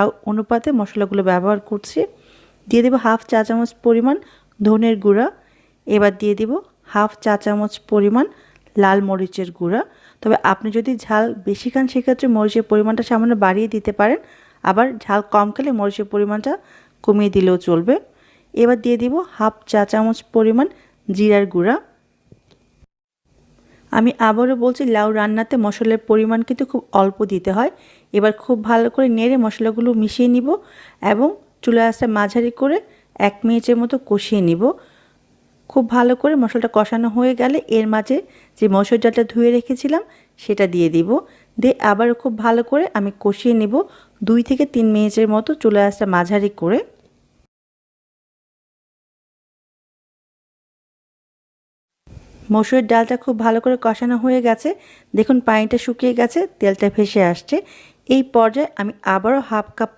অনুপাতে মশলাগুলো ব্যবহার করছি। দিয়ে দেব হাফ চা চামচ পরিমাণ ধনের গুঁড়া। এবার দিয়ে দিব হাফ চা চামচ পরিমাণ লাল মরিচের গুঁড়া। তবে আপনি যদি ঝাল বেশি খান সেক্ষেত্রে মরিচের পরিমাণটা সামান্য বাড়িয়ে দিতে পারেন, আবার ঝাল কম খেলে মরিচের পরিমাণটা কমিয়ে দিলেও চলবে। এবার দিয়ে দিব হাফ চা চামচ পরিমাণ জিরার গুঁড়া। আমি আবারও বলছি, লাউ রান্নাতে মশলার পরিমাণ কিন্তু খুব অল্প দিতে হয়। এবার খুব ভালো করে নেড়ে মশলাগুলো মিশিয়ে নিব এবং চুলার আঁচটা মাঝারি করে 1 মিনিটের মতো কষিয়ে নিব। খুব ভালো করে মশলাটা কষানো হয়ে গেলে এর মাঝে যে মসুর ডালটা ধুয়ে রেখেছিলাম সেটা দিয়ে দিব। দিয়ে আবারও খুব ভালো করে আমি কষিয়ে নিব 2 থেকে 3 মিনিটের মতো চুলার আঁচটা মাঝারি করে। মসুরের ডালটা খুব ভালো করে কষানো হয়ে গেছে। দেখুন পানিটা শুকিয়ে গেছে, তেলটা ভেসে আসছে। এই পর্যায়ে আমি আবারও হাফ কাপ